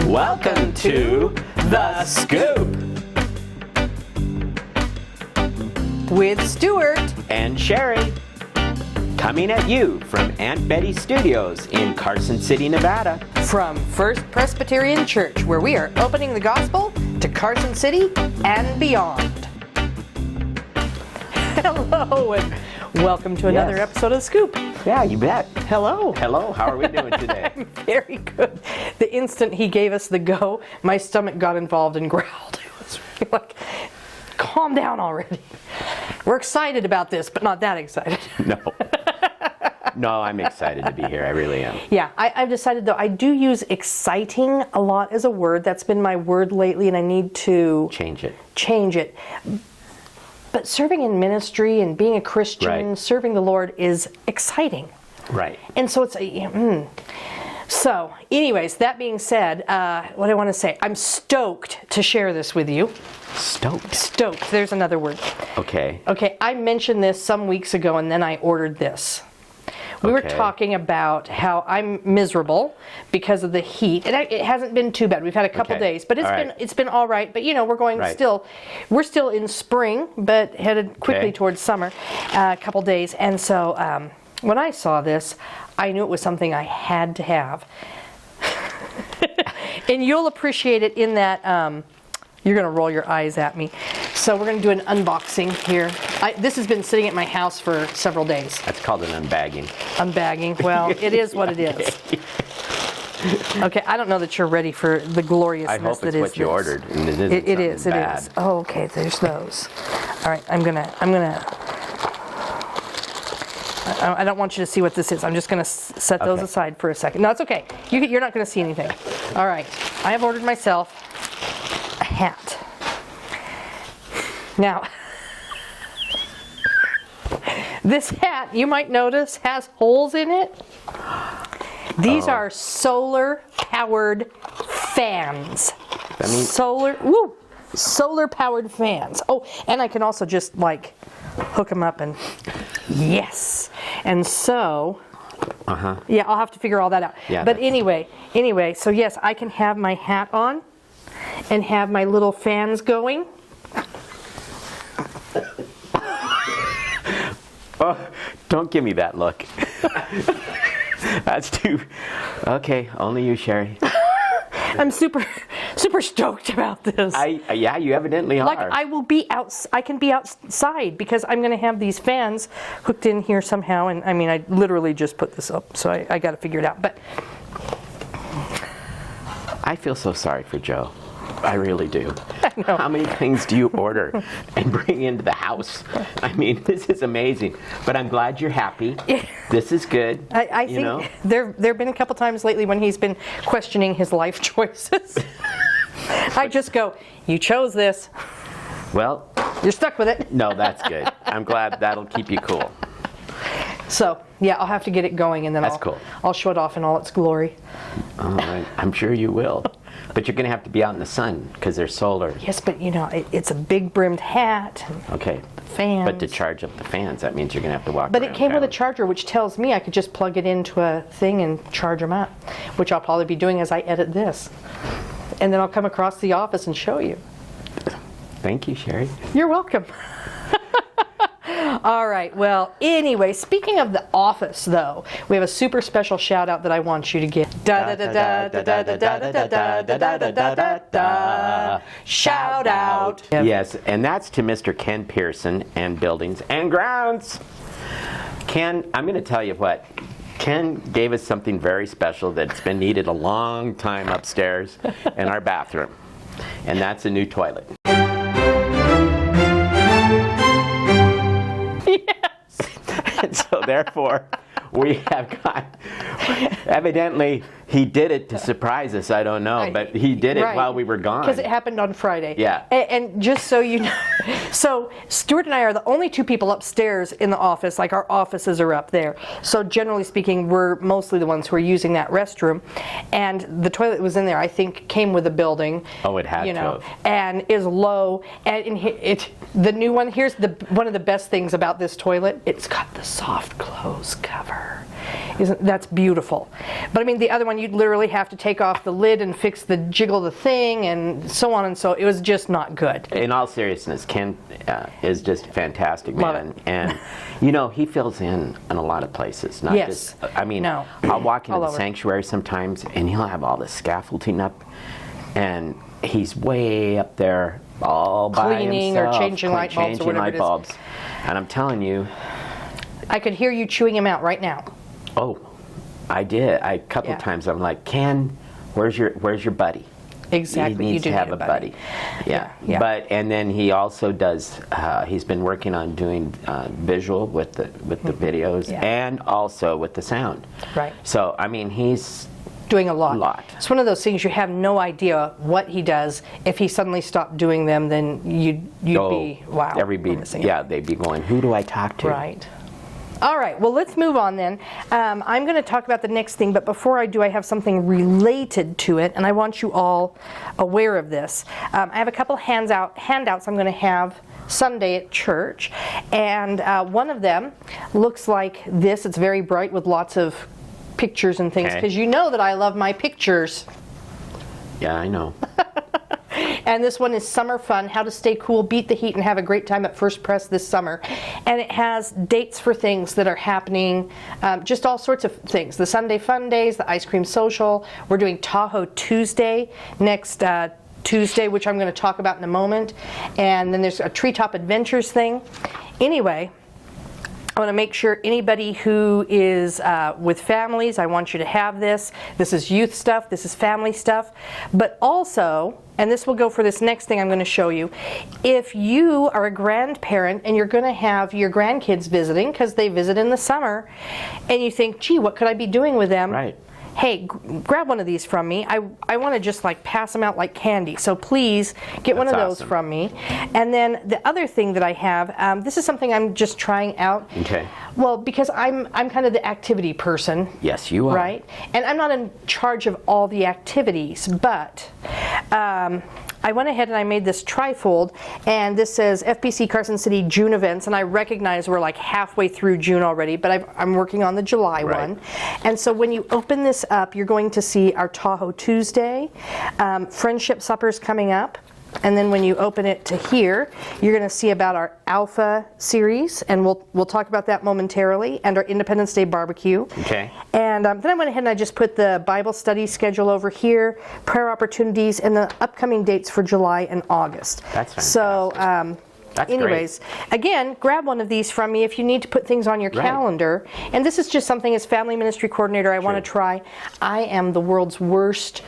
Welcome to The Scoop with Stuart and Sherry, coming at you from Aunt Betty Studios in Carson City, Nevada. from First Presbyterian Church, where we are opening the gospel to Carson City and beyond. Hello and welcome to another episode of The Scoop. Yeah, you bet. Hello. Hello, how are we doing today? I'm very good. The instant he gave us the go, my stomach got involved and growled. It was really like, calm down already. We're excited about this, but not that excited. No, I'm excited to be here. I really am. Yeah, I've decided though, I do use exciting a lot as a word. That's been my word lately, and I need to Change it. But serving in ministry and being a Christian, Right. serving the Lord is exciting. Right. And so it's So, anyways, that being said, what I want to say, I'm stoked to share this with you. Stoked. Stoked, there's another word. Okay. Okay, I mentioned this some weeks ago and then I ordered this. We were Okay. talking about how I'm miserable because of the heat. It hasn't been too bad. We've had a couple Okay. days, but All right. it's been all right. But we're going Right. we're still in spring, but headed quickly Okay. towards summer. A couple days, and so when I saw this, I knew it was something I had to have, and you'll appreciate it in that. You're going to roll your eyes at me. So we're going to do an unboxing here. This has been sitting at my house for several days. That's called an unbagging. Unbagging. Well, it is what it is. Okay, I don't know that you're ready for the gloriousness I hope that it's is what you this. ordered. And it isn't It is. something It bad. is. Oh, okay. There's those. All right. I'm gonna. I don't want you to see what this is. I'm just gonna set those Okay. aside for a second. No, it's okay. You're not gonna see anything. All right. I have ordered myself a hat. Now, this hat, you might notice, has holes in it. These are solar-powered fans. That means- Solar-powered fans. Oh, and I can also just hook them up and yes. And so, yeah, I'll have to figure all that out. Yeah, but anyway, so yes, I can have my hat on and have my little fans going. Oh, don't give me that look. That's too... Okay, only you, Sherry. I'm super stoked about this. Yeah, you evidently are. I will be out. I can be outside because I'm going to have these fans hooked in here somehow. And I mean, I literally just put this up, so I got to figure it out. But I feel so sorry for Joe. I really do. I know. How many things do you order and bring into the house? I mean, this is amazing. But I'm glad you're happy. This is good. I think there have been a couple times lately when he's been questioning his life choices. I just go, "You chose this. Well, You're stuck with it." no, that's good. I'm glad that'll keep you cool. So yeah, I'll have to get it going, and then That's cool. I'll show it off in all its glory. All right. I'm sure you will. But you're going to have to be out in the sun because they're solar. Yes, but it's a big brimmed hat. And Okay. fans. But to charge up the fans, that means you're going to have to walk But around it came with a town. charger, which tells me I could just plug it into a thing and charge them up, which I'll probably be doing as I edit this. And then I'll come across the office and show you. Thank you, Sherry. You're welcome. All right. Well, anyway, speaking of the office, though, we have a super special shout out that I want you to get. Da da da da da da da da da da da da da da da. Shout out. Yes, and that's to Mr. Ken Pearson and Buildings and Grounds. Ken, I'm going to tell you what. Ken gave us something very special that's been needed a long time upstairs in our bathroom, and that's a new toilet. Yes. And so therefore, we have got, evidently, he did it to surprise us, I don't know, but he did it Right. while we were gone. Because it happened on Friday. Yeah. And just so you know, so Stuart and I are the only two people upstairs in the office, like our offices are up there. So generally speaking, we're mostly the ones who are using that restroom. And the toilet that was in there, I think, came with a building. Oh, it had to have. And is low. And the new one, here's one of the best things about this toilet, it's got the soft close cover. That's beautiful. But I mean, the other one, one you'd literally have to take off the lid and jiggle the thing and so on and so. It was just not good. In all seriousness, Ken is just a fantastic man. Love it. And, he fills in a lot of places. Not Yes. just, I mean, No. I'll walk into All the over. sanctuary sometimes, and he'll have all the scaffolding up, and he's way up there all by Cleaning or himself. changing light bulbs or whatever it is. bulbs. And I'm telling you, I could hear you chewing him out right now. oh, I did. A couple Yeah. of times I'm like, Ken, where's your buddy? Exactly. He needs you do to have need a buddy. Yeah. Yeah. And then he also does. He's been working on doing visual with the videos Yeah. and also with the sound. Right. So I mean, he's Doing a lot. Lot. It's one of those things you have no idea what he does. If he suddenly stopped doing them, then you'd be, wow. we're missing it. they'd be going, who do I talk to? Right. All right, well, let's move on then. I'm going to talk about the next thing, but before I do, I have something related to it, and I want you all aware of this. I have a couple handouts I'm going to have Sunday at church, and one of them looks like this. It's very bright with lots of pictures and things, Okay. because you know that I love my pictures. Yeah, I know. And this one is Summer Fun, How to Stay Cool, Beat the Heat, and Have a Great Time at First Press this summer. And it has dates for things that are happening, just all sorts of things. The Sunday Fun Days, the Ice Cream Social. We're doing Tahoe Tuesday next Tuesday, which I'm going to talk about in a moment. And then there's a Treetop Adventures thing. Anyway, I want to make sure anybody who is with families, I want you to have this. This is youth stuff, this is family stuff. But also, and this will go for this next thing I'm going to show you, if you are a grandparent and you're going to have your grandkids visiting, because they visit in the summer, and you think, gee, what could I be doing with them? Right. Hey, grab one of these from me. I want to just like pass them out like candy. So please get one of those awesome. from me. And then the other thing that I have, this is something I'm just trying out. Okay. Well, because I'm kind of the activity person. Yes, you are. Right? And I'm not in charge of all the activities, but I went ahead and I made this trifold, and this says FBC Carson City June events, and I recognize we're like halfway through June already, but I'm working on the July Right. one. And so when you open this up, you're going to see our Tahoe Tuesday, friendship suppers coming up. And then when you open it to here, you're going to see about our Alpha series, and we'll talk about that momentarily, and our Independence Day barbecue. Okay. And then I went ahead and I just put the Bible study schedule over here, prayer opportunities, and the upcoming dates for July and August. That's fantastic. So, That's anyways, again, grab one of these from me if you need to put things on your Right. calendar. And this is just something as family ministry coordinator I want to try. I am the world's worst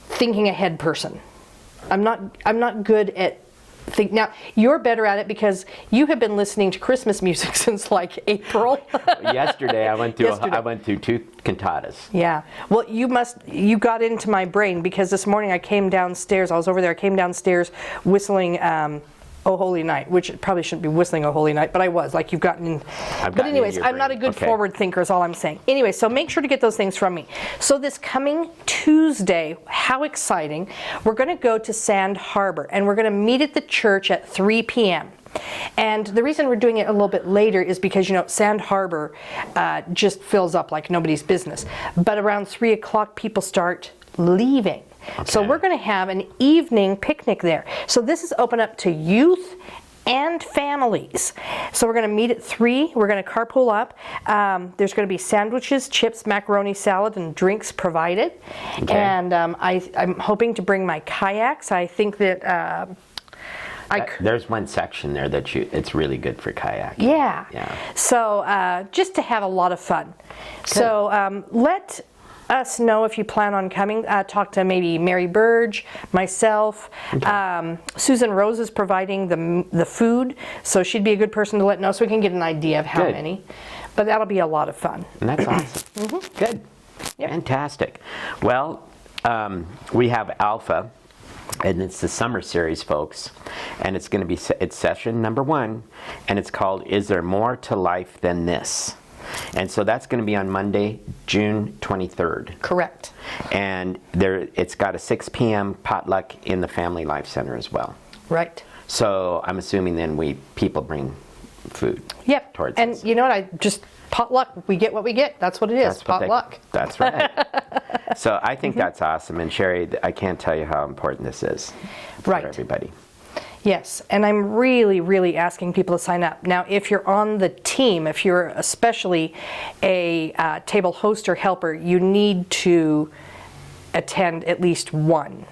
thinking ahead person. I'm not good at now. You're better at it because you have been listening to Christmas music since like April. Yesterday I went through Yesterday. I went through 2 cantatas. Yeah. Well, you got into my brain because this morning I came downstairs. I was over there. I came downstairs whistling "Oh Holy Night," which probably shouldn't be whistling "Oh Holy Night," but I was. Like you've gotten in. I've But gotten anyways, into your I'm not a brain. good Okay. forward thinker is all I'm saying. Anyway, so make sure to get those things from me. So this coming Tuesday, how exciting. We're going to go to Sand Harbor, and we're going to meet at the church at 3 p.m. And the reason we're doing it a little bit later is because, Sand Harbor just fills up like nobody's business. But around 3 o'clock, people start leaving. So Okay. we're going to have an evening picnic there. So this is open up to youth and families. So we're going to meet at 3. We're going to carpool up. There's going to be sandwiches, chips, macaroni salad, and drinks provided. Okay. And I'm hoping to bring my kayaks. I think that There's one section there that it's really good for kayaking. Yeah. Yeah. So just to have a lot of fun. So let us know if you plan on coming. Talk to maybe Mary Burge, myself. Susan Rose is providing the food, so she'd be a good person to let know so we can get an idea of how Good. many. But that'll be a lot of fun. And that's awesome. Good. Yep. Fantastic. Well, we have Alpha, and it's the summer series, folks. And it's going to be it's session number 1, and it's called "Is There More to Life Than This?" And so that's going to be on Monday, June 23rd. Correct. And it's got a 6 p.m. potluck in the Family Life Center as well. Right. So I'm assuming then people bring food. Yep. Towards and us. you know what? I just potluck. We get what we get. That's what it is. That's what potluck. That's right. So I think that's awesome. And Sherry, I can't tell you how important this is Right. for everybody. Yes, and I'm really, really asking people to sign up. Now, if you're on the team, if you're especially a table host or helper, you need to attend at least one.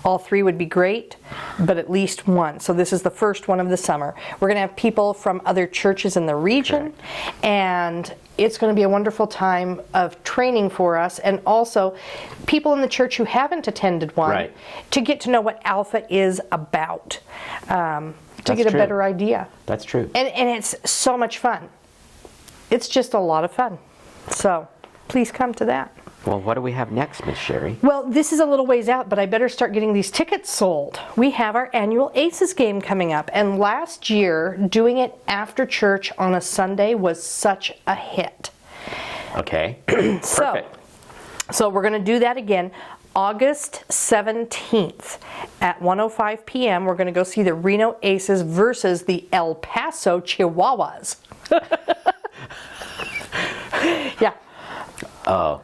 All 3 would be great, but at least one. So this is the first one of the summer. We're going to have people from other churches in the region, and it's going to be a wonderful time of training for us, and also people in the church who haven't attended one Right. to get to know what Alpha is about, to That's get a true. better idea. That's true. And it's so much fun. It's just a lot of fun. So please come to that. Well, what do we have next, Miss Sherry? Well, this is a little ways out, but I better start getting these tickets sold. We have our annual Aces game coming up, and last year, doing it after church on a Sunday was such a hit. Okay. Perfect. So we're going to do that again. August 17th at 1:05 p.m. We're going to go see the Reno Aces versus the El Paso Chihuahuas. Yeah. Oh,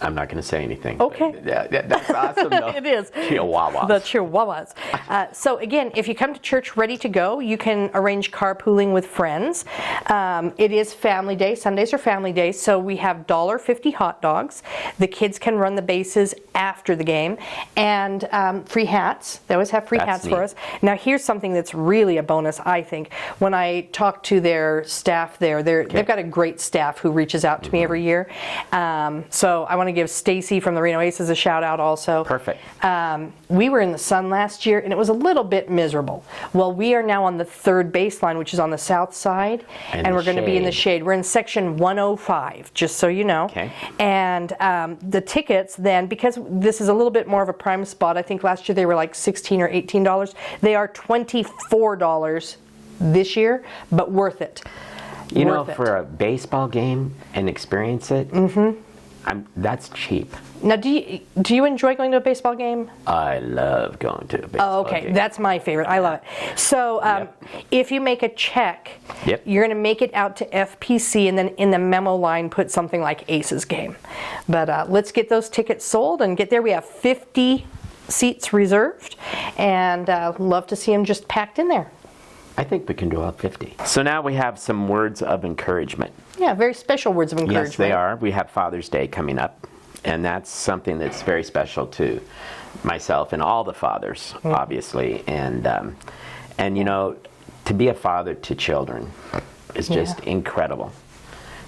I'm not going to say anything. Okay. But that's awesome, though. It is. Chihuahuas. The Chihuahuas. So again, if you come to church ready to go, you can arrange carpooling with friends. It is family day. Sundays are family days, so we have $1.50 hot dogs. The kids can run the bases after the game, and free hats. They always have free That's hats neat. for us. Now here's something that's really a bonus, I think. When I talk to their staff there, they've got a great staff who reaches out to me every year. So I want to give Stacy from the Reno Aces a shout out also. Perfect. We were in the sun last year and it was a little bit miserable. Well, we are now on the third baseline, which is on the south side, And and the we're going to be in the shade. shade. We're in section 105, just so you know. Okay. And the tickets then, because this is a little bit more of a prime spot, I think last year they were like $16 or $18. They are $24 this year, but worth it. You know, Worth it. for a baseball game and experience it, that's cheap. Now, do you enjoy going to a baseball game? I love going to a baseball Oh, okay. game. That's my favorite. I love it. So if you make a check, Yep. you're going to make it out to FPC, and then in the memo line put something like Aces game. But let's get those tickets sold and get there. We have 50 seats reserved, and love to see them just packed in there. I think we can do all 50. So now we have some words of encouragement. Yeah, very special words of encouragement. Yes, they are. We have Father's Day coming up, and that's something that's very special to myself and all the fathers, obviously. And you know, to be a father to children is just incredible,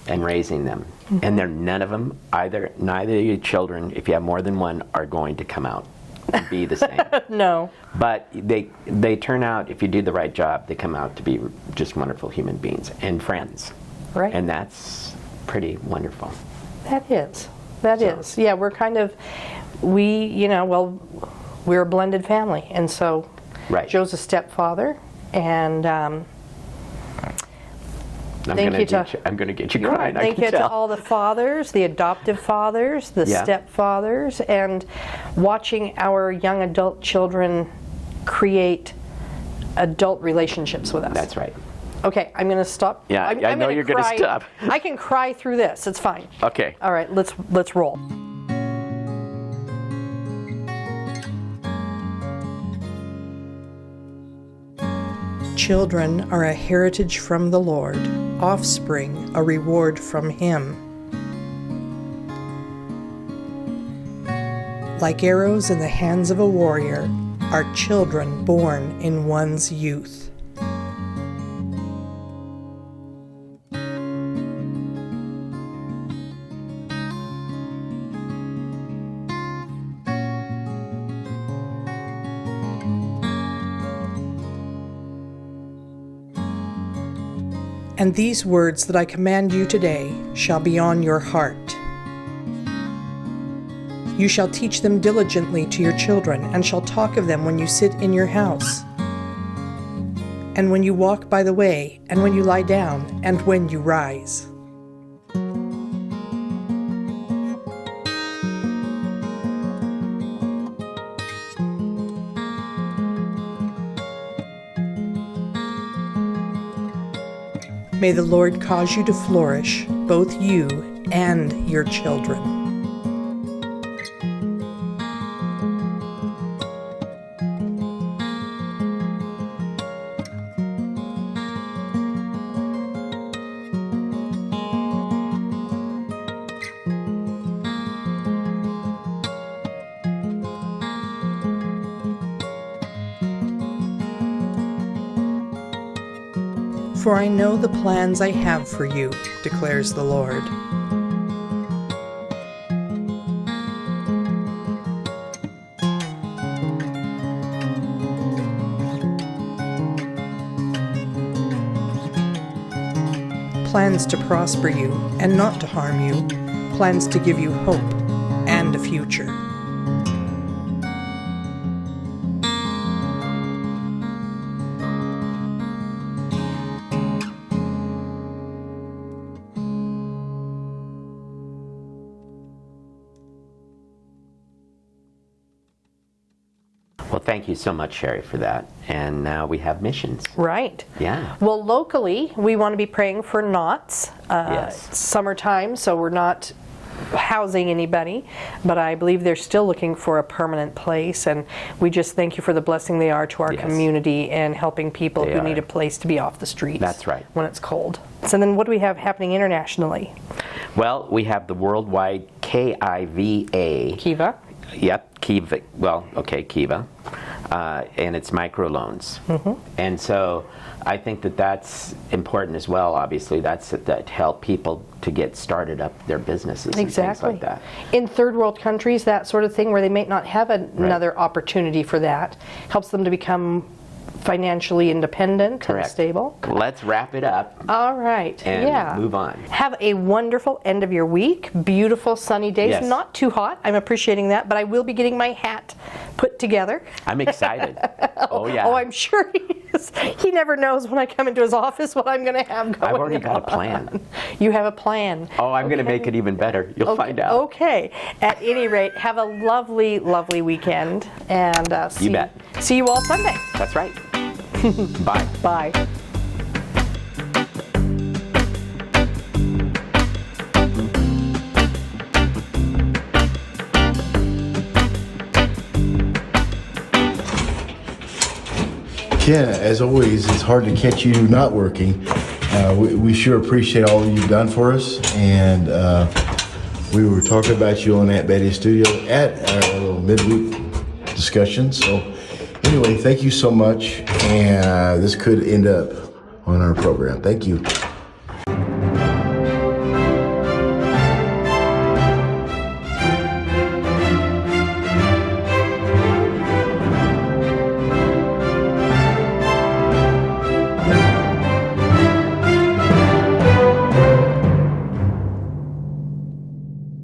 and raising them. And they're none of them neither of your children, if you have more than one, are going to come out and be the same. No. But they turn out, if you do the right job, they come out to be just wonderful human beings and friends. Right. And that's pretty wonderful. That is. That is. Yeah, we're kind of, we're a blended family. And so Right. Joe's a stepfather, and I'm Thank gonna you get to- you, I'm going to get you crying. I thank can you to tell. all the fathers, the adoptive fathers, the Yeah. stepfathers, and watching our young adult children create adult relationships with us. That's right. Okay, I'm going to stop. Yeah, I'm I know you're gonna cry. stop. I can cry through this. It's fine. Okay. All right, let's roll. Children are a heritage from the Lord, offspring a reward from Him. Like arrows in the hands of a warrior are children born in one's youth. And these words that I command you today shall be on your heart. You shall teach them diligently to your children, and shall talk of them when you sit in your house, and when you walk by the way, and when you lie down, and when you rise. May the Lord cause you to flourish, both you and your children. For I know the plans I have for you, declares the Lord. Plans to prosper you and not to harm you, plans to give you hope and a future. Well, thank you so much, Sherry, for that. And now we have missions. Right. Yeah. Well, locally, we want to be praying for knots. Yes. It's summertime, so we're not housing anybody, but I believe they're still looking for a permanent place, and we just thank you for the blessing they are to our Yes. community and helping people They who are. need a place to be off the streets. That's right. When it's cold. So then what do we have happening internationally? Well, we have the worldwide KIVA. Kiva? Yep, Kiva. Well, okay, Kiva. And it's microloans. And so I think that that's important as well, obviously. That's that help people to get started up their businesses and things like that. In third world countries, that sort of thing, where they may not have another opportunity for that, helps them to become financially independent and Correct. stable. Let's wrap it up All right. and move on. Have a wonderful end of your week. Beautiful sunny days. Yes. Not too hot. I'm appreciating that, but I will be getting my hat put together. I'm excited. Oh, yeah. Oh, I'm sure he is. He never knows when I come into his office what I'm going to have going on. I've already got a plan. You have a plan. Oh, I'm going to make it even better. You'll find out. Okay. At any rate, have a lovely, lovely weekend. And You bet. See you all Sunday. That's right. Bye. Bye. Ken, as always, it's hard to catch you not working. We sure appreciate all you've done for us, and we were talking about you on Aunt Betty's studio at our little midweek discussion. So anyway, thank you so much, and this could end up on our program. Thank you.